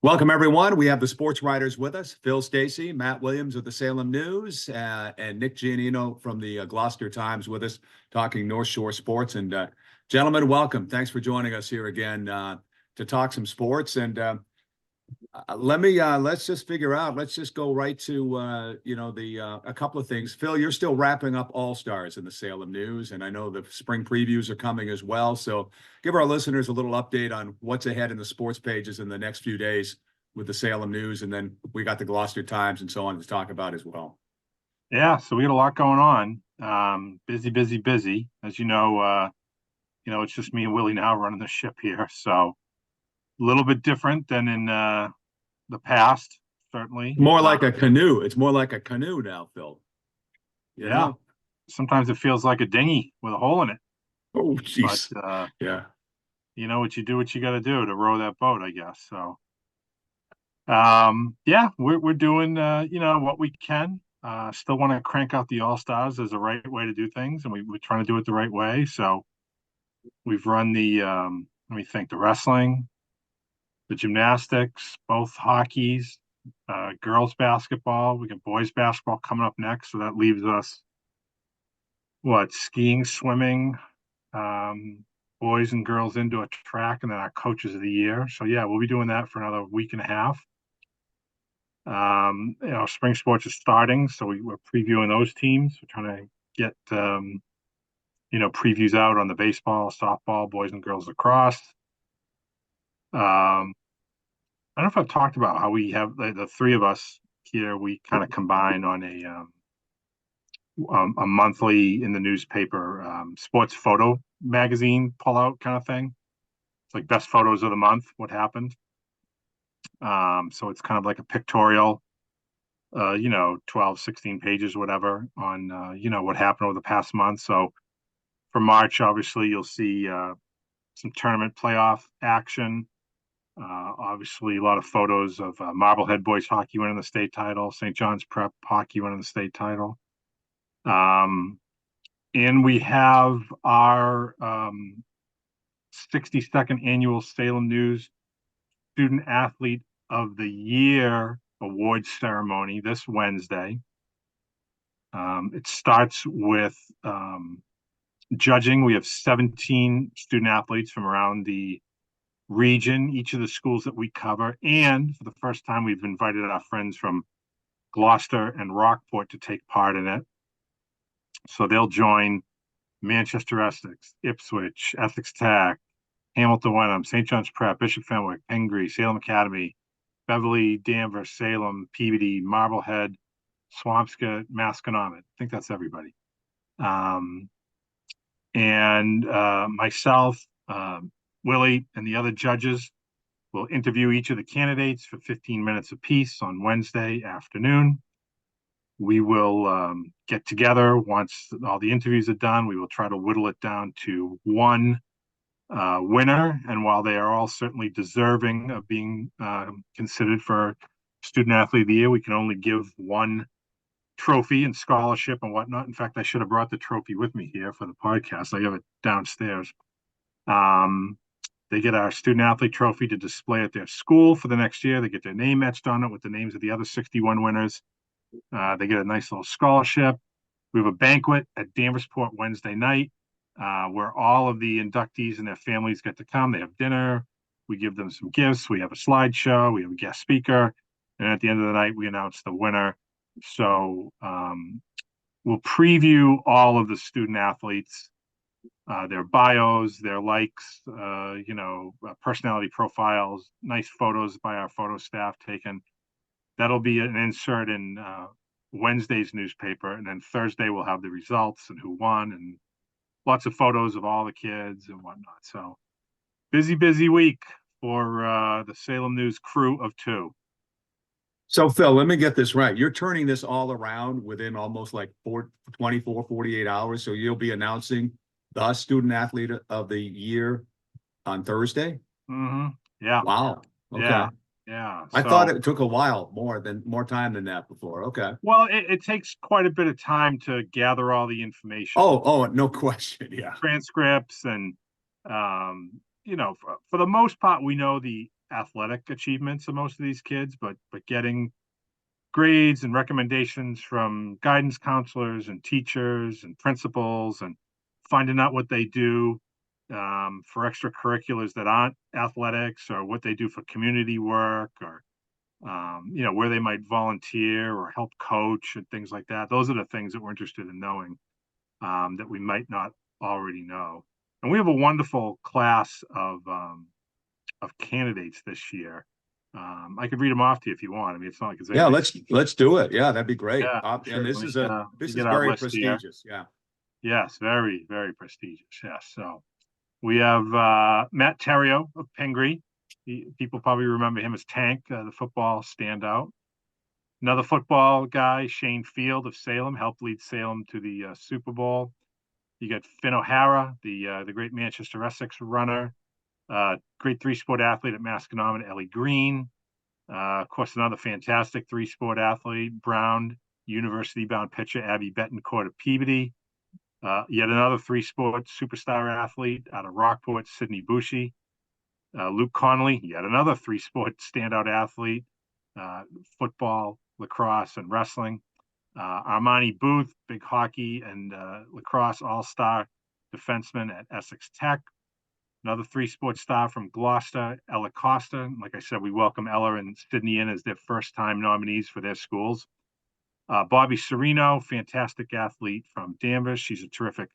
Welcome, everyone. We have the sports writers with us, Phil Stacy, Matt Williams of the Salem News, and Nick Giannino from the Gloucester Times with us, talking North Shore sports. And gentlemen, welcome. Thanks for joining us here again to talk some sports. And let's just figure out. Let's just go right to a couple of things. Phil, you're still wrapping up All Stars in the Salem News, and I know the spring previews are coming as well. So give our listeners a little update on what's ahead in the sports pages in the next few days with the Salem News, and then we got the Gloucester Times and so on to talk about as well. Yeah, so we got a lot going on. Busy. As you know, it's just me and Willie now running the ship here. So a little bit different than in the past, certainly. More like a canoe. It's more like a canoe now, Phil. You know? Sometimes it feels like a dinghy with a hole in it. Oh, jeez. But yeah. You know what you do, what you got to do to row that boat, I guess. So, we're doing what we can. Still want to crank out the All Stars as the right way to do things, and we're trying to do it the right way. So we've run the the wrestling, the gymnastics, both hockeys, girls basketball. We got boys basketball coming up next, so that leaves us skiing, swimming, boys and girls indoor track, and then our coaches of the year. So yeah, we'll be doing that for another week and a half. Spring sports is starting, so we're previewing those teams. We're trying to get previews out on the baseball, softball, boys and girls lacrosse. I don't know if I've talked about how we have the three of us here. We kind of combine on a monthly in the newspaper sports photo magazine pullout kind of thing. It's like best photos of the month, what happened. So it's kind of like a pictorial, 12, 16 pages, whatever, on, what happened over the past month. So for March, obviously, you'll see some tournament playoff action. Obviously, a lot of photos of Marblehead boys hockey winning the state title, St. John's Prep hockey winning the state title. And we have our 62nd annual Salem News Student Athlete of the Year awards ceremony this Wednesday. It starts with judging. We have 17 student athletes from around the region, each of the schools that we cover. And for the first time, we've invited our friends from Gloucester and Rockport to take part in it. So they'll join Manchester Essex, Ipswich, Essex Tech, Hamilton Wenham, St. John's Prep, Bishop Fenwick, Pengree, Salem Academy, Beverly, Danvers, Salem, Peabody, Marblehead, Swampscott, Masconomet. I think that's everybody. Myself, Willie, and the other judges will interview each of the candidates for 15 minutes apiece on Wednesday afternoon. We will get together once all the interviews are done. We will try to whittle it down to one winner. And while they are all certainly deserving of being considered for Student Athlete of the Year, we can only give one trophy and scholarship and whatnot. In fact, I should have brought the trophy with me here for the podcast. I have it downstairs. They get our Student Athlete trophy to display at their school for the next year. They get their name etched on it with the names of the other 61 winners. They get a nice little scholarship. We have a banquet at Danversport Wednesday night where all of the inductees and their families get to come. They have dinner. We give them some gifts. We have a slideshow. We have a guest speaker. And at the end of the night, we announce the winner. So we'll preview all of the student athletes, their bios, their likes, personality profiles, nice photos by our photo staff taken. That'll be an insert in Wednesday's newspaper. And then Thursday, we'll have the results and who won and lots of photos of all the kids and whatnot. So busy week for the Salem News crew of two. So, Phil, let me get this right. You're turning this all around within almost like 48 hours. So you'll be announcing the Student Athlete of the Year on Thursday? Mm-hmm. Yeah. Wow. Okay. Yeah. I thought it took a while, more time than that before. Okay. Well, it takes quite a bit of time to gather all the information. Oh, no question. Yeah. Transcripts and, for the most part, we know the athletic achievements of most of these kids, but getting grades and recommendations from guidance counselors and teachers and principals, and finding out what they do for extracurriculars that aren't athletics, or what they do for community work, or where they might volunteer or help coach and things like that. Those are the things that we're interested in knowing, that we might not already know. And we have a wonderful class of candidates this year. I could read them off to you if you want. I mean, it's not like it's Yeah, anything. let's do it. Yeah, that'd be great. Yeah, And sure. this is We this is get our very list here. prestigious. Yeah. Yes, very, very prestigious. Yes. So we have Matt Terrio of Pingree. People probably remember him as Tank, the football standout. Another football guy, Shane Field of Salem, helped lead Salem to the Super Bowl. You got Finn O'Hara, the great Manchester Essex runner, great three-sport athlete at Masconomet, Ellie Green. Of course, another fantastic three-sport athlete, Brown University-bound pitcher Abby Betancourt of Peabody. Yet another three-sport superstar athlete out of Rockport, Sydney Bushy. Luke Connolly, yet another three-sport standout athlete, football, lacrosse, and wrestling. Armani Booth, big hockey and lacrosse all-star defenseman at Essex Tech. Another three-sport star from Gloucester, Ella Costa. Like I said, we welcome Ella and Sydney in as their first-time nominees for their schools. Bobby Serino, fantastic athlete from Danvers. She's a terrific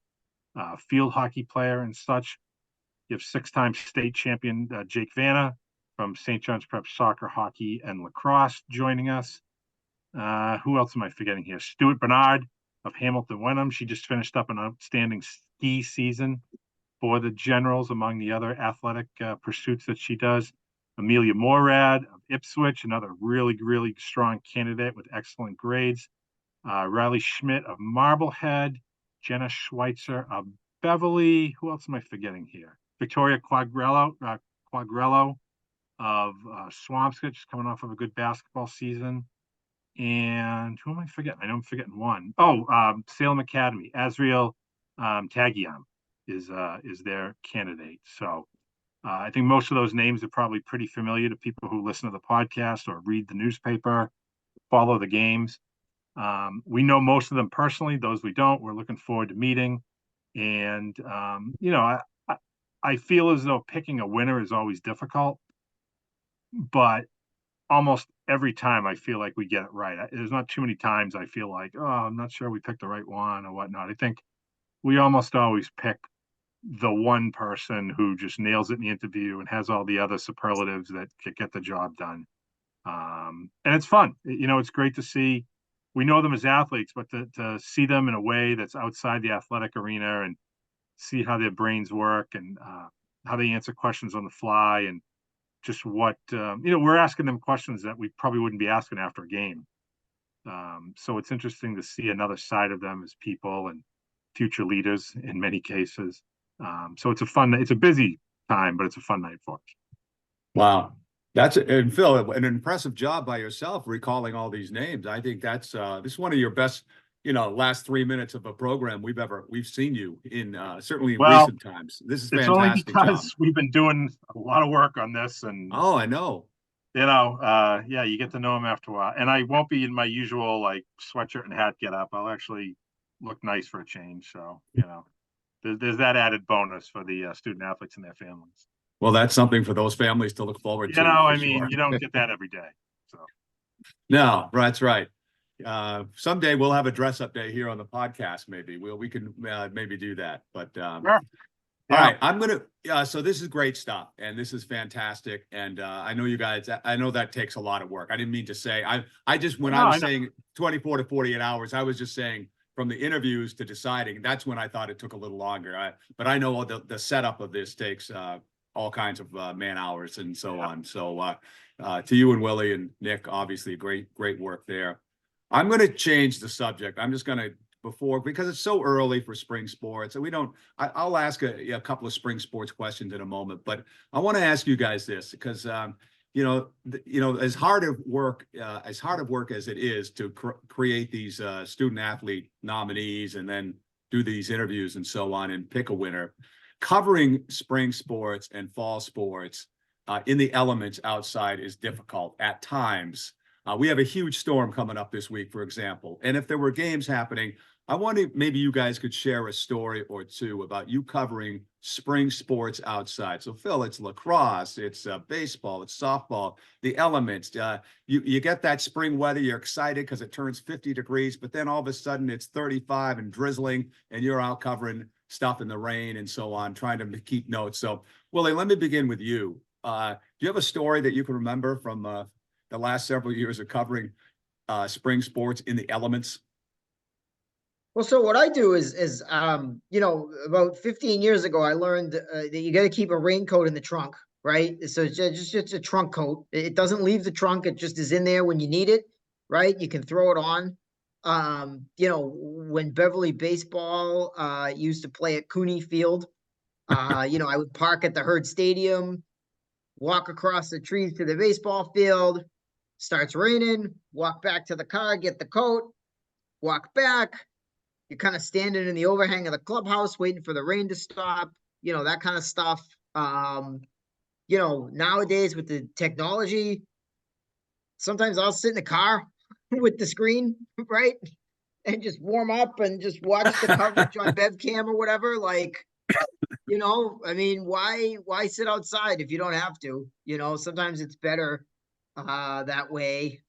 field hockey player and such. You have six-time state champion Jake Vanna from St. John's Prep Soccer, Hockey, and Lacrosse joining us. Who else am I forgetting here? Stuart Bernard of Hamilton Wenham. She just finished up an outstanding ski season for the Generals, among the other athletic pursuits that she does. Amelia Morad of Ipswich, another really, really strong candidate with excellent grades. Riley Schmidt of Marblehead. Jenna Schweitzer of Beverly. Who else am I forgetting here? Victoria Quagrello of Swampscott, just coming off of a good basketball season. And who am I forgetting? I know I'm forgetting one. Salem Academy. Azriel Tagiam is their candidate. So I think most of those names are probably pretty familiar to people who listen to the podcast or read the newspaper, follow the games. We know most of them personally. Those we don't, we're looking forward to meeting. And I feel as though picking a winner is always difficult, but almost every time I feel like we get it right. There's not too many times I feel like, oh, I'm not sure we picked the right one or whatnot. I think we almost always pick the one person who just nails it in the interview and has all the other superlatives that get the job done. And it's fun. It's great to see. We know them as athletes, but to see them in a way that's outside the athletic arena and see how their brains work and how they answer questions on the fly, and just what we're asking them questions that we probably wouldn't be asking after a game. So it's interesting to see another side of them as people and future leaders in many cases. So it's a busy time, but it's a fun night for us. Wow. And Phil, an impressive job by yourself recalling all these names. I think this is one of your best, last 3 minutes of a program we've seen you in, certainly in recent times. This is it's only fantastic job. because we've been doing a lot of work on this, and Oh, I know. yeah, you get to know them after a while. And I won't be in my usual like sweatshirt and hat get up. I'll actually look nice for a change. So, there's that added bonus for the student athletes and their families. Well, that's something for those families to look forward to. I mean, you don't get that every day. So no, that's right. Someday we'll have a dress up day here on the podcast. Maybe we can maybe do that. But sure. All right, I'm gonna. So this is great stuff, and this is fantastic. And I know you guys. I know that takes a lot of work. I didn't mean to say. I just when I was saying 24 to 48 hours, I was just saying from the interviews to deciding. That's when I thought it took a little longer. But I know the setup of this takes all kinds of man hours and so on. So to you and Willie and Nick, obviously great work there. I'm going to change the subject. I'm just going to because it's so early for spring sports, and I'll ask a couple of spring sports questions in a moment, but I want to ask you guys this because as hard of work as it is to create these student athlete nominees and then do these interviews and so on and pick a winner, covering spring sports and fall sports in the elements outside is difficult at times. We have a huge storm coming up this week, for example. And if there were games happening, I wonder if maybe you guys could share a story or two about you covering spring sports outside. So, Phil, it's lacrosse, it's baseball, it's softball, the elements. You get that spring weather, you're excited because it turns 50 degrees, but then all of a sudden it's 35 and drizzling, and you're out covering stuff in the rain and so on, trying to keep notes. So, Willie, let me begin with you. Do you have a story that you can remember from the last several years of covering spring sports in the elements? Well, so what I do is about 15 years ago, I learned that you got to keep a raincoat in the trunk, right? So it's just a trunk coat. It doesn't leave the trunk. It just is in there when you need it, right? You can throw it on. When Beverly baseball used to play at Cooney Field, I would park at the Herd Stadium, walk across the trees to the baseball field. Starts raining, walk back to the car, get the coat, walk back. You're kind of standing in the overhang of the clubhouse waiting for the rain to stop, that kind of stuff. Nowadays with the technology, sometimes I'll sit in the car with the screen, right? And just warm up and just watch the coverage on Bevcam or whatever. Like, why sit outside if you don't have to? Sometimes it's better that way.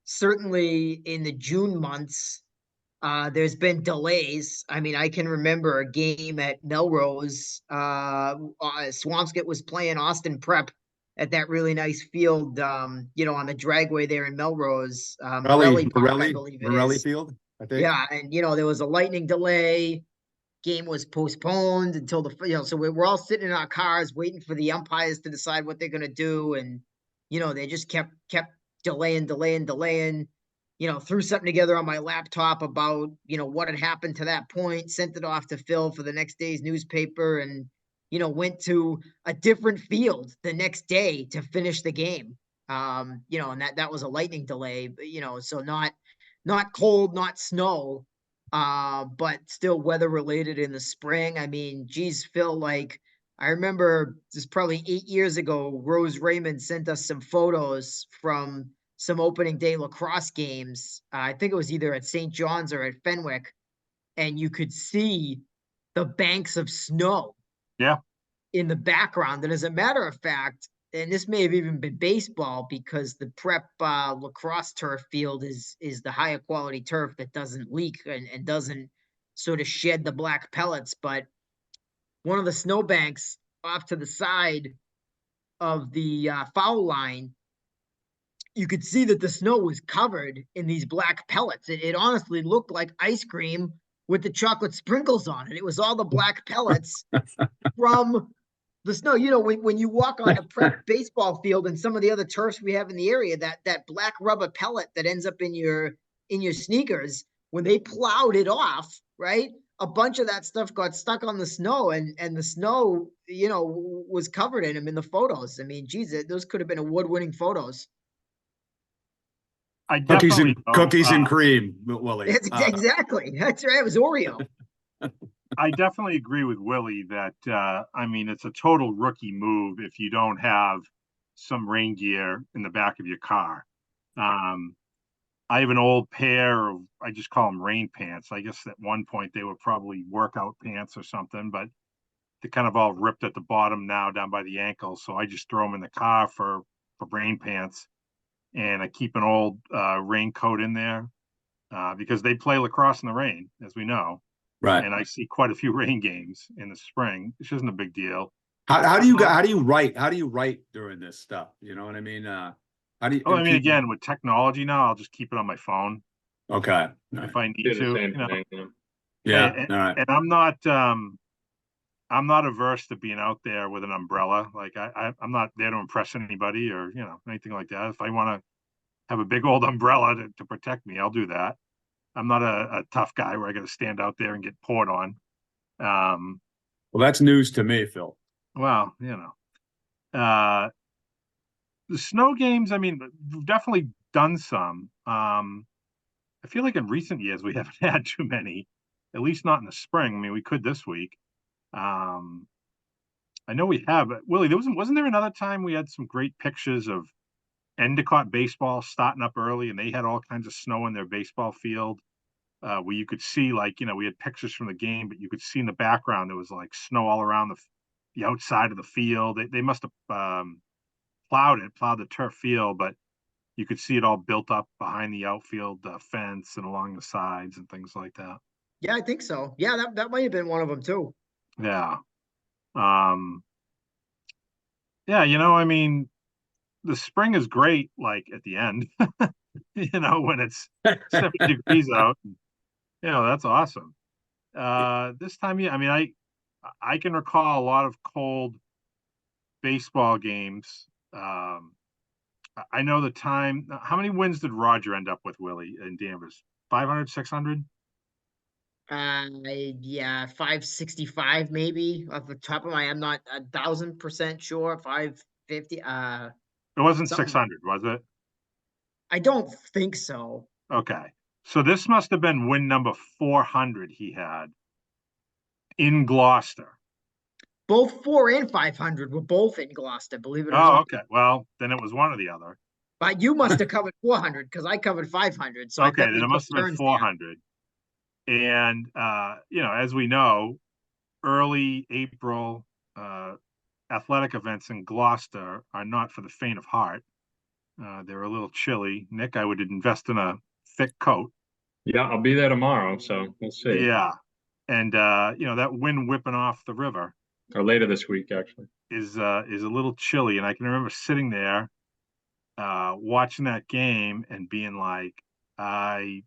Certainly in the June months, there's been delays. I mean, I can remember a game at Melrose. Swampscott was playing Austin Prep at that really nice field, on the dragway there in Melrose. Morelli Park, I believe it Morelli is. Field, I think. Yeah, and there was a lightning delay. Game was postponed until so we're all sitting in our cars waiting for the umpires to decide what they're going to do, and they just kept delaying, threw something together on my laptop about what had happened to that point, sent it off to Phil for the next day's newspaper, and went to a different field the next day to finish the game. And that was a lightning delay, but so not cold, not snow, but still weather related in the spring. I mean, geez, Phil, like I remember this probably 8 years ago, Rose Raymond sent us some photos from some opening day lacrosse games. I think it was either at St. John's or at Fenwick, and you could see the banks of snow in the background. And as a matter of fact, and this may have even been baseball because the prep lacrosse turf field is the higher quality turf that doesn't leak and doesn't sort of shed the black pellets. But one of the snowbanks off to the side of the foul line, you could see that the snow was covered in these black pellets. It honestly looked like ice cream with the chocolate sprinkles on it. It was all the black pellets from the snow. When you walk on a prep baseball field and some of the other turfs we have in the area, that black rubber pellet that ends up in your sneakers, when they plowed it off, right? A bunch of that stuff got stuck on the snow, and the snow, was covered in them in the photos. I mean, geez, those could have been award-winning photos. I Cookies definitely and cookies and cream, Willie. Exactly. That's right. It was Oreo. I definitely agree with Willie that it's a total rookie move if you don't have some rain gear in the back of your car. I have an old pair of, I just call them rain pants. I guess at one point they were probably workout pants or something, but they're kind of all ripped at the bottom now down by the ankle. So I just throw them in the car for rain pants, and I keep an old raincoat in there because they play lacrosse in the rain, as we know. Right. And I see quite a few rain games in the spring, which isn't a big deal. How do you write during this stuff? You know what I mean? How do you? Oh, I mean, again, with technology now, I'll just keep it on my phone. Okay. If I need to, Yeah. And, all right. and I'm not averse to being out there with an umbrella. Like I'm not there to impress anybody or anything like that. If I want to have a big old umbrella to protect me, I'll do that. I'm not a tough guy where I got to stand out there and get poured on. Well, that's news to me, Phil. Well, the snow games, I mean, we've definitely done some. I feel like in recent years we haven't had too many, at least not in the spring. I mean, we could this week. I know we have, but Willie, wasn't there another time we had some great pictures of Endicott baseball starting up early, and they had all kinds of snow in their baseball field, where you could see, like, we had pictures from the game, but you could see in the background there was like snow all around the outside of the field. They must have plowed the turf field, but you could see it all built up behind the outfield fence and along the sides and things like that. Yeah, I think so. Yeah, that might have been one of them too. Yeah. Um, yeah, I mean, the spring is great, like at the end, when it's 70 degrees out. That's awesome. This time, yeah, I mean, I can recall a lot of cold baseball games. I know the time. How many wins did Roger end up with, Willie, in Danvers? 500, 600? Yeah, 565 maybe off the top of my. I'm not 1,000% sure. 550. It wasn't Something. 600, was it? I don't think so. Okay. So this must have been win number 400 he had in Gloucester. Both 4 and 500 were both in Gloucester, believe it or Oh, not. okay. Well, then it was one or the other. But you must have covered 400 because I covered 500. So I Okay, bet then we it took must have been turns there. 400. And as we know, early April athletic events in Gloucester are not for the faint of heart. They're a little chilly. Nick, I would invest in a thick coat. Yeah, I'll be there tomorrow, so we'll see. Yeah. And that wind whipping off the river Or later this week, actually. is a little chilly. And I can remember sitting there watching that game and being like, I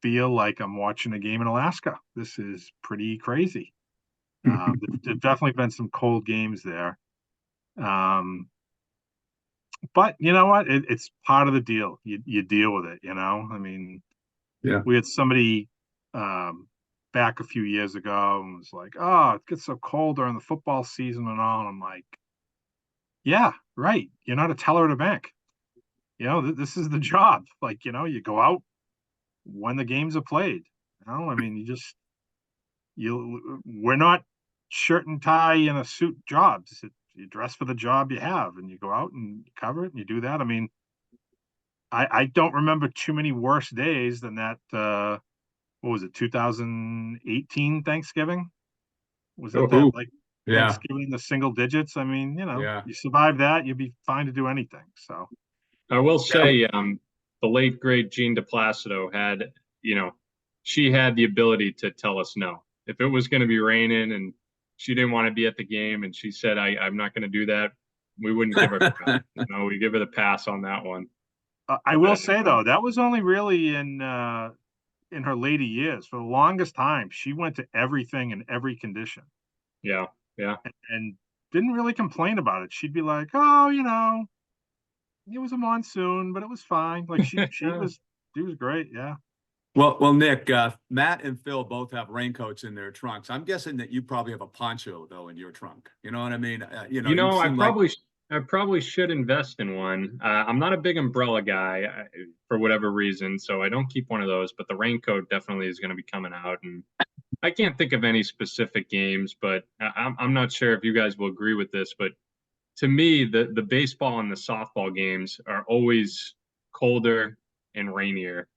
feel like I'm watching a game in Alaska. This is pretty crazy. There've definitely been some cold games there. But you know what? It's part of the deal. You deal with it, I mean, Yeah. we had somebody back a few years ago and was like, oh, it gets so cold during the football season and all. And I'm like, yeah, right. You're not a teller at a bank. This is the job. Like, you go out when the games are played. I mean, we're not shirt and tie in a suit jobs. You dress for the job you have and you go out and you cover it and you do that. I mean, I don't remember too many worse days than that. What was it, 2018 Thanksgiving? Was it that Ooh. like Yeah. Thanksgiving in the single digits? I mean, Yeah. you survive that, you'd be fine to do anything. So I will say, the late great Jean DePlacido had, she had the ability to tell us no. If it was going to be raining and she didn't want to be at the game and she said, I'm not going to do that, we wouldn't give her crap. We give her the pass on that one. I will say though, that was only really in her later years. For the longest time, she went to everything in every condition. Yeah, yeah. And didn't really complain about it. She'd be like, oh, it was a monsoon, but it was fine. Like she was great. Yeah. Well, Nick, Matt and Phil both have raincoats in their trunks. I'm guessing that you probably have a poncho though in your trunk. You know what I mean? I probably should invest in one. I'm not a big umbrella guy for whatever reason, so I don't keep one of those. But the raincoat definitely is going to be coming out, and I can't think of any specific games, but I'm not sure if you guys will agree with this. But to me, the baseball and the softball games are always colder and rainier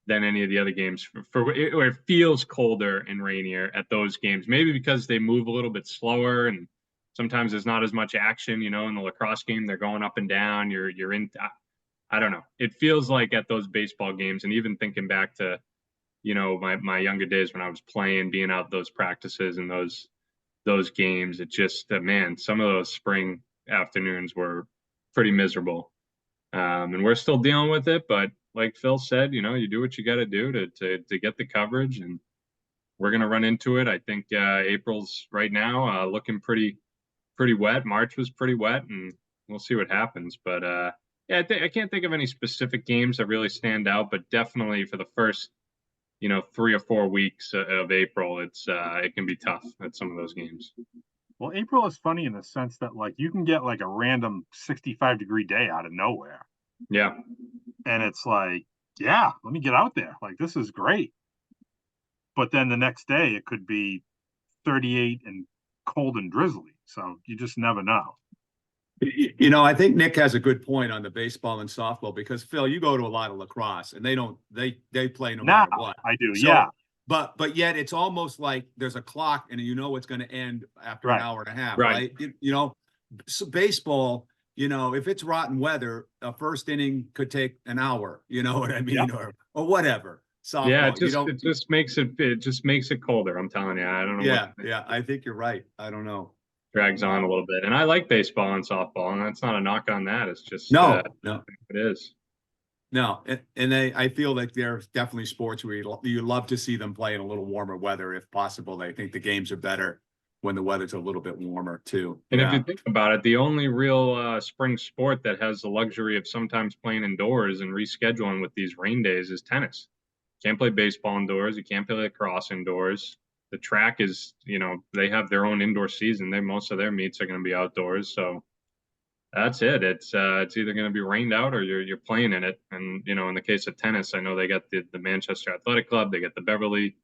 than any of the other games. Or it feels colder and rainier at those games. Maybe because they move a little bit slower and sometimes there's not as much action. In the lacrosse game, they're going up and down. You're in. I don't know. It feels like at those baseball games, and even thinking back to my younger days when I was playing, being out those practices and those games, it just man, some of those spring afternoons were pretty miserable. And we're still dealing with it, but like Phil said, you do what you got to do to get the coverage, and we're gonna run into it. I think April's right now looking pretty wet. March was pretty wet, and we'll see what happens. But yeah, I can't think of any specific games that really stand out, but definitely for the first 3 or 4 weeks of April, it can be tough at some of those games. Well, April is funny in the sense that like you can get like a random 65-degree day out of nowhere. Yeah. And it's like, yeah, let me get out there. Like, this is great. But then the next day it could be 38 and cold and drizzly. So you just never know. You know, I think Nick has a good point on the baseball and softball, because Phil, you go to a lot of lacrosse and they play no Now matter what. I do, So, yeah. but yet it's almost like there's a clock and you know it's going to end after an Right. hour and a half, Right. right? You know, so baseball, you know, if it's rotten weather, a first inning could take an hour, you know what I mean, or whatever. Softball, Yeah, you don't. it just makes it colder. I'm telling you, I don't know Yeah, what yeah, I think you're right. I don't know. drags on a little bit. And I like baseball and softball, and that's not a knock on that. It's just No, it is. no, and I feel like there's definitely sports where you love to see them play in a little warmer weather if possible. I think the games are better when the weather's a little bit warmer too. And if Yeah. you think about it, the only real spring sport that has the luxury of sometimes playing indoors and rescheduling with these rain days is tennis. Can't play baseball indoors. You can't play lacrosse indoors. The track is, they have their own indoor season. Most of their meets are going to be outdoors. So that's it. It's either going to be rained out or you're playing in it. And in the case of tennis, I know they got the Manchester Athletic Club, they got the Beverly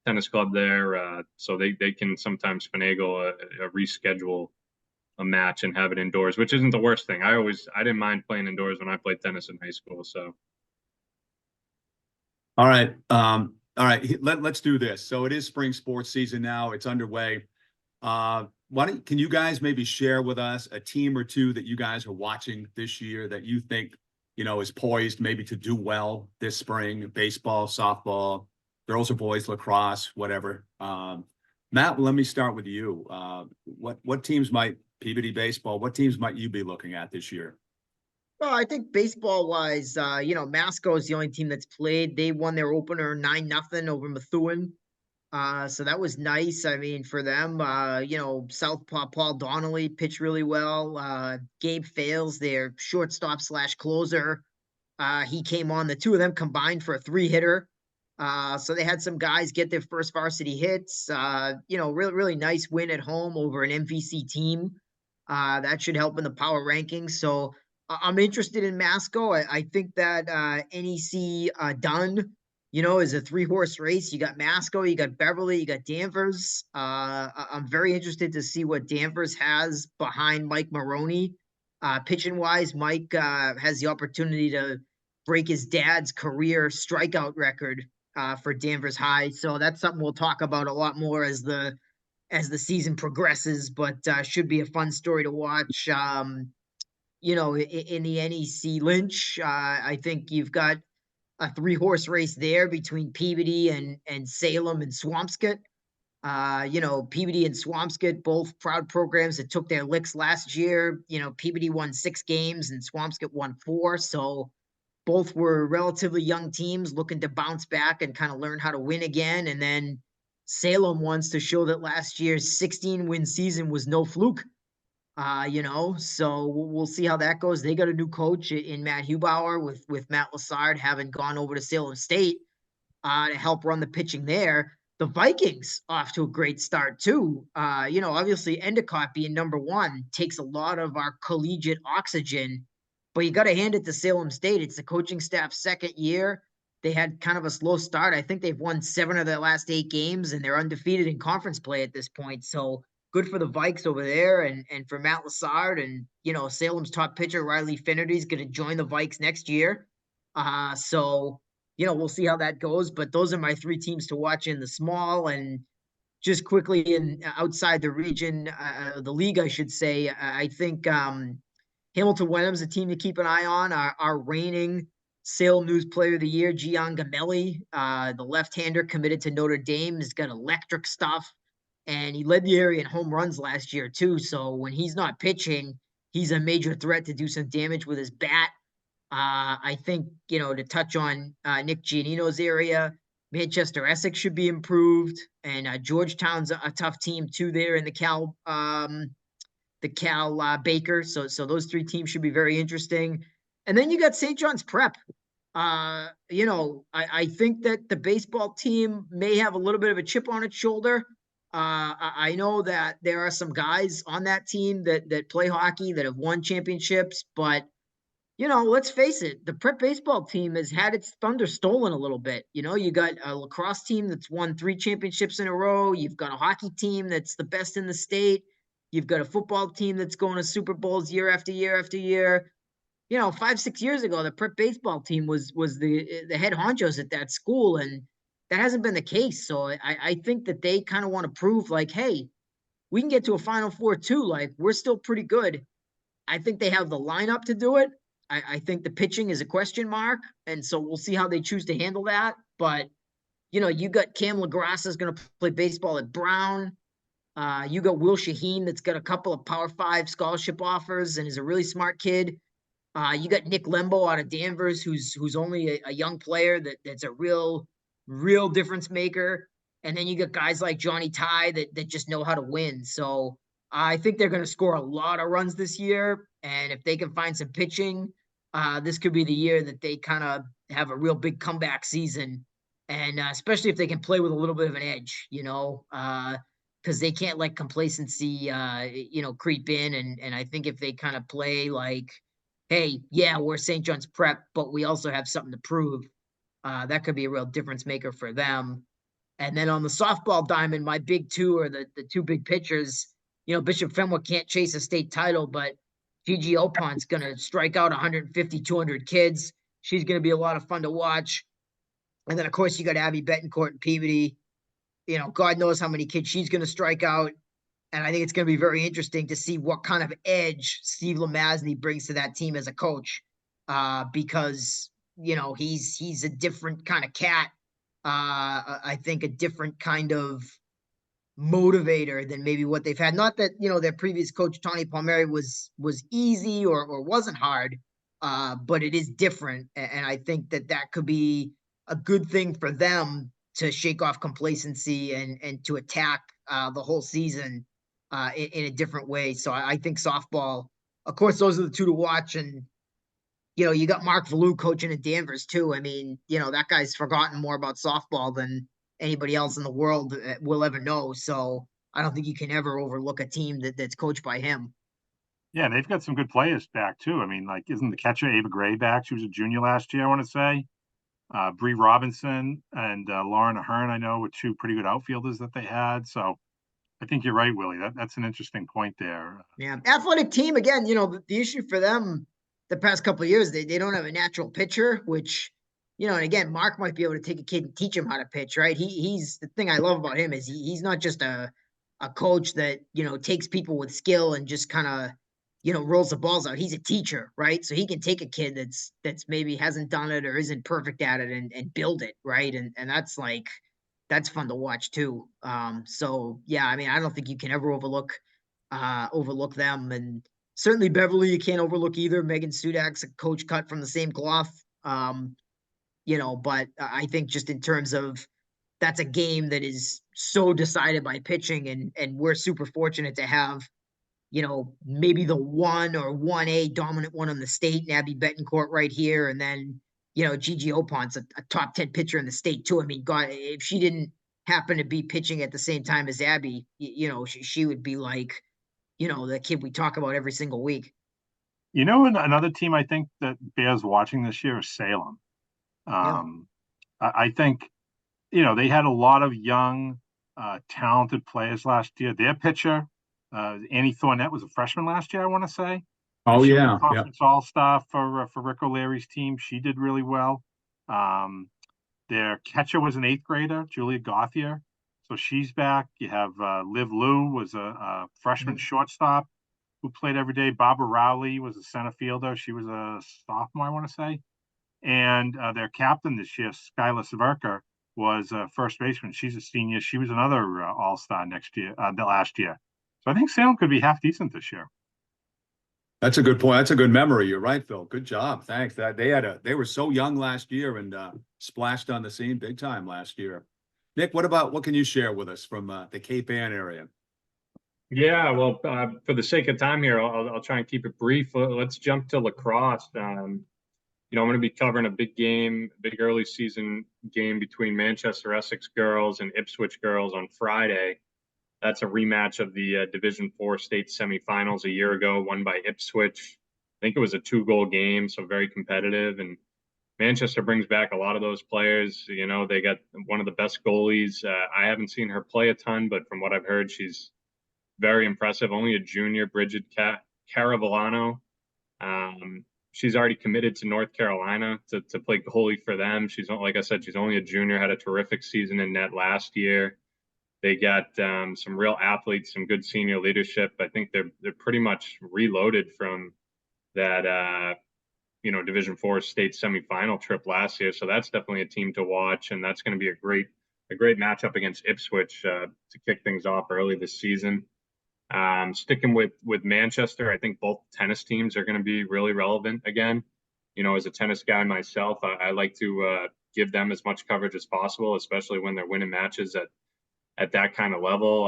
Tennis Club there, so they can sometimes finagle a reschedule a match and have it indoors, which isn't the worst thing. I didn't mind playing indoors when I played tennis in high school. So All right. All right. Let's do this. So it is spring sports season now. It's underway. Can you guys maybe share with us a team or two that you guys are watching this year that you think, is poised maybe to do well this spring? Baseball, softball, girls or boys, lacrosse, whatever. Matt, let me start with you. What teams might Peabody baseball? What teams might you be looking at this year? Well, I think baseball wise, Masco is the only team that's played. They won their opener 9-0 over Methuen. So that was nice. I mean, for them, Southpaw Paul Donnelly pitched really well. Gabe Fales, their shortstop slash closer. He came on. The two of them combined for a 3-hitter. So they had some guys get their first varsity hits. Really, really nice win at home over an MVC team. That should help in the power rankings. So I'm interested in Masco. I think that NEC Dunn, is a 3-horse race. You got Masco, you got Beverly, you got Danvers. I'm very interested to see what Danvers has behind Mike Maroney. Pitching wise, Mike has the opportunity to break his dad's career strikeout record for Danvers High. So that's something we'll talk about a lot more as the season progresses, but should be a fun story to watch. In the NEC Lynch, I think you've got a 3-horse race there between Peabody and Salem and Swampscott. Peabody and Swampscott, both proud programs that took their licks last year. Peabody won 6 games and Swampscott won 4. So both were relatively young teams looking to bounce back and kind of learn how to win again. And then Salem wants to show that last year's 16-win season was no fluke. So we'll see how that goes. They got a new coach in Matt Hubauer with Matt Lassard having gone over to Salem State to help run the pitching there. The Vikings off to a great start too. Obviously Endicott being number 1 takes a lot of our collegiate oxygen, but you got to hand it to Salem State. It's the coaching staff's second year. They had kind of a slow start. I think they've won 7 of their last 8 games and they're undefeated in conference play at this point. So good for the Vikes over there and for Matt Lassard and, Salem's top pitcher, Riley Finnerty, is going to join the Vikes next year. So we'll see how that goes, but those are my 3 teams to watch in the small. And just quickly in outside the region, the league, I should say, I think Hamilton Wenham's a team to keep an eye on. Our reigning Salem News Player of the Year, Gian Gamelli, the left-hander committed to Notre Dame, has got electric stuff, and he led the area in home runs last year too. So when he's not pitching, he's a major threat to do some damage with his bat. I think, to touch on Nick Giannino's area, Manchester Essex should be improved, and Georgetown's a tough team too there in the Cal Baker. So those 3 teams should be very interesting. And then you got St. John's Prep. I think that the baseball team may have a little bit of a chip on its shoulder. I know that there are some guys on that team that play hockey that have won championships, but let's face it, the prep baseball team has had its thunder stolen a little bit. You got a lacrosse team that's won 3 championships in a row. You've got a hockey team that's the best in the state. You've got a football team that's going to Super Bowls year after year after year. 5-6 years ago, the prep baseball team was the head honchos at that school, and that hasn't been the case. So I think that they kind of want to prove like, hey, we can get to a Final Four too. Like, we're still pretty good. I think they have the lineup to do it. I think the pitching is a question mark, and so we'll see how they choose to handle that. But you got Cam LaGrasse is going to play baseball at Brown. You got Will Shaheen that's got a couple of Power 5 scholarship offers and is a really smart kid. You got Nick Lembo out of Danvers, who's only a young player that's a real difference maker. And then you got guys like Johnny Ty that just know how to win. So I think they're going to score a lot of runs this year. And if they can find some pitching, this could be the year that they kind of have a real big comeback season. And especially if they can play with a little bit of an edge, because they can't let complacency, creep in. And I think if they kind of play like, hey, yeah, we're St. John's Prep, but we also have something to prove, that could be a real difference maker for them. And then on the softball diamond, my big two are the two big pitchers. Bishop Fenwick can't chase a state title, but Gigi Opon's going to strike out 150, 200 kids. She's going to be a lot of fun to watch. And then, of course, you got Abby Betancourt and Peabody. God knows how many kids she's going to strike out. And I think it's going to be very interesting to see what kind of edge Steve Lemazny brings to that team as a coach, because he's a different kind of cat. I think a different kind of motivator than maybe what they've had. Not that their previous coach Tony Palmieri was easy or wasn't hard, but it is different, and I think that could be a good thing for them to shake off complacency and to attack the whole season in a different way. So I think softball, of course, those are the two to watch. And, you got Mark Valou coaching at Danvers too. I mean, that guy's forgotten more about softball than anybody else in the world will ever know. So I don't think you can ever overlook a team that's coached by him. Yeah, they've got some good players back too. I mean, like, isn't the catcher Ava Gray back? She was a junior last year, I want to say. Bree Robinson and Lauren Ahern, I know, were two pretty good outfielders that they had. So I think you're right, Willie. That's an interesting point there. Yeah, athletic team again. The issue for them the past couple of years, they don't have a natural pitcher, which and again, Mark might be able to take a kid and teach him how to pitch, right? He's the thing I love about him is he's not just a coach that takes people with skill and just kind of rolls the balls out. He's a teacher, right? So he can take a kid that's maybe hasn't done it or isn't perfect at it and build it, right? And that's fun to watch too. So yeah, I mean, I don't think you can ever overlook them. And certainly Beverly, you can't overlook either. Megan Sudak's a coach cut from the same cloth. But I think just in terms of that's a game that is so decided by pitching, and we're super fortunate to have, maybe the 1 or 1A dominant one in the state, and Abby Betancourt right here. And then, Gigi Opon's a top 10 pitcher in the state too. I mean, God, if she didn't happen to be pitching at the same time as Abby, she would be like, the kid we talk about every single week. And another team I think that bears watching this year is Salem. I think, they had a lot of young, talented players last year. Their pitcher, Annie Thornett, was a freshman last year, I want to say. Oh, she yeah. was a conference all-star for Rick O'Leary's team. She did really well. Their catcher was an 8th grader, Julia Gauthier. So she's back. You have Liv Liu was a freshman shortstop who played every day. Barbara Rowley was a center fielder. She was a sophomore, I want to say. And their captain this year, Skylar Severka, was a first baseman. She's a senior. She was another all-star last year. So I think Salem could be half decent this year. That's a good point. That's a good memory. You're right, Phil. Good job. Thanks. They were so young last year and splashed on the scene big time last year. Nick, what can you share with us from the Cape Ann area? Yeah, well, for the sake of time here, I'll try and keep it brief. Let's jump to lacrosse. I'm going to be covering a big early season game between Manchester Essex girls and Ipswich girls on Friday. That's a rematch of the Division IV state semifinals a year ago, won by Ipswich. I think it was a 2-goal game, so very competitive. And Manchester brings back a lot of those players. They got one of the best goalies. I haven't seen her play a ton, but from what I've heard, she's very impressive. Only a junior, Bridget Caravellano. She's already committed to North Carolina to play goalie for them. She's, like I said, she's only a junior, had a terrific season in net last year. They got some real athletes, some good senior leadership. I think they're pretty much reloaded from that Division IV state semifinal trip last year. So that's definitely a team to watch, and that's going to be a great matchup against Ipswich to kick things off early this season. Sticking with Manchester, I think both tennis teams are going to be really relevant again. As a tennis guy myself, I like to give them as much coverage as possible, especially when they're winning matches at that kind of level.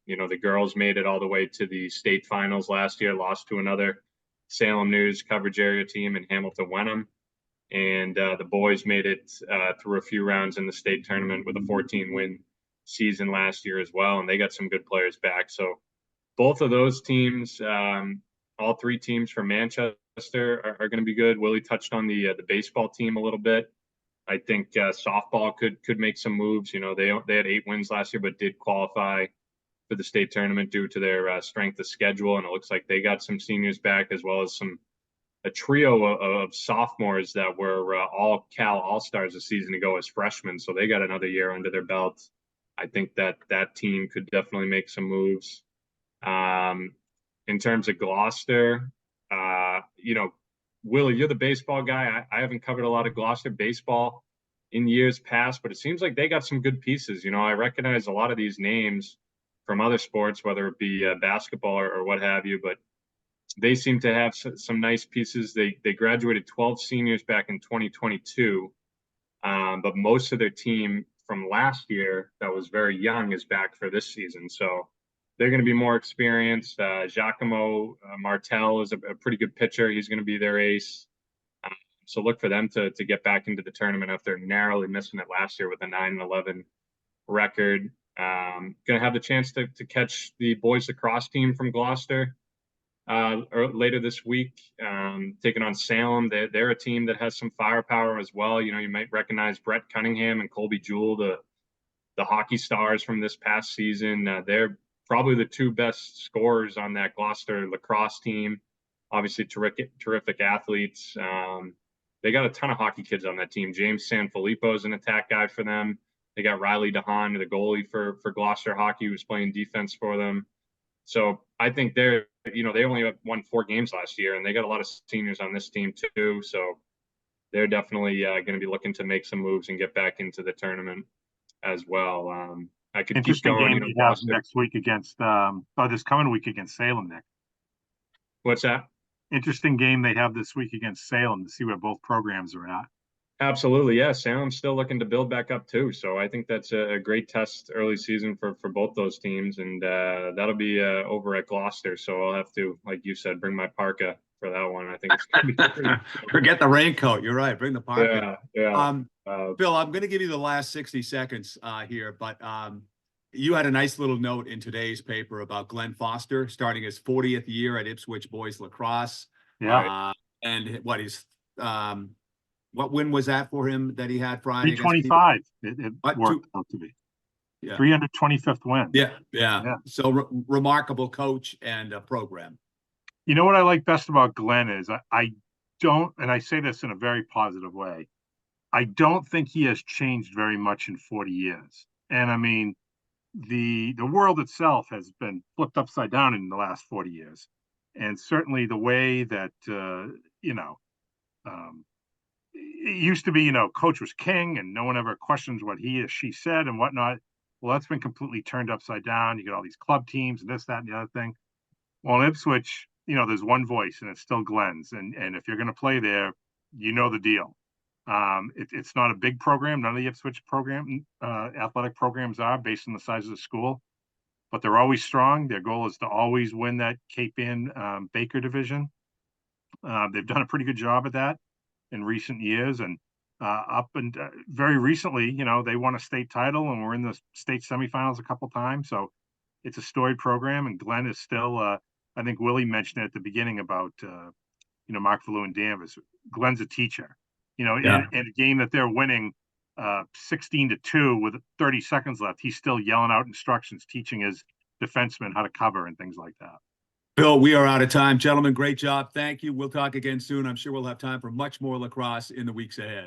The girls made it all the way to the state finals last year, lost to another Salem News coverage area team in Hamilton Wenham. And the boys made it through a few rounds in the state tournament with a 14-win season last year as well. And they got some good players back. So both of those teams, all three teams from Manchester are going to be good. Willie touched on the baseball team a little bit. I think softball could make some moves. They had 8 wins last year, but did qualify for the state tournament due to their strength of schedule. And it looks like they got some seniors back, as well as a trio of sophomores that were all Cal All-Stars a season ago as freshmen. So they got another year under their belt. I think that team could definitely make some moves. In terms of Gloucester, Willie, you're the baseball guy. I haven't covered a lot of Gloucester baseball in years past, but it seems like they got some good pieces. I recognize a lot of these names from other sports, whether it be basketball or what have you, but they seem to have some nice pieces. They graduated 12 seniors back in 2022, but most of their team from last year that was very young is back for this season. So they're going to be more experienced. Giacomo Martel is a pretty good pitcher. He's going to be their ace. So look for them to get back into the tournament after narrowly missing it last year with a 9-11 record. Going to have the chance to catch the boys lacrosse team from Gloucester later this week, taking on Salem. They're a team that has some firepower as well. You might recognize Brett Cunningham and Colby Jewell, the hockey stars from this past season. They're probably the 2 best scorers on that Gloucester lacrosse team. Obviously, terrific athletes. They got a ton of hockey kids on that team. James Sanfilippo is an attack guy for them. They got Riley DeHaan, the goalie for Gloucester hockey, who's playing defense for them. So I think they only won 4 games last year, and they got a lot of seniors on this team too. So they're definitely going to be looking to make some moves and get back into the tournament as well. I could keep going. Game you have next week against, this coming week against Salem, Nick. What's that? Interesting game they have this week against Salem to see where both programs are at. Absolutely, yeah. Salem's still looking to build back up too, so I think that's a great test early season for both those teams, and that'll be over at Gloucester. So I'll have to, like you said, bring my parka for that one. I think it's gonna be Forget the raincoat. You're right. Bring the parka. Yeah. Phil, I'm going to give you the last 60 seconds here, but you had a nice little note in today's paper about Glenn Foster starting his 40th year at Ipswich boys lacrosse. Yeah. And what win was that for him that he had Friday? 325. It worked out to be. Yeah. 325th win. Yeah. So remarkable coach and program. You know what I like best about Glenn is I don't, and I say this in a very positive way, I don't think he has changed very much in 40 years. And I mean, the world itself has been flipped upside down in the last 40 years. And certainly the way that, it used to be, coach was king and no one ever questions what he or she said and whatnot. Well, that's been completely turned upside down. You get all these club teams and this, that, and the other thing. Well, in Ipswich, there's one voice and it's still Glenn's. And if you're going to play there, the deal. It's not a big program. None of the Ipswich athletic programs are based on the size of the school, but they're always strong. Their goal is to always win that Cape Ann Baker division. They've done a pretty good job at that in recent years, and very recently, they won a state title and were in the state semifinals a couple times. So it's a storied program, and Glenn is still. I think Willie mentioned it at the beginning about Mark Valou and Danvers. Glenn's a teacher. In a game that they're winning 16-2 with 30 seconds left, he's still yelling out instructions, teaching his defensemen how to cover and things like that. Bill, we are out of time. Gentlemen, great job. Thank you. We'll talk again soon. I'm sure we'll have time for much more lacrosse in the weeks ahead.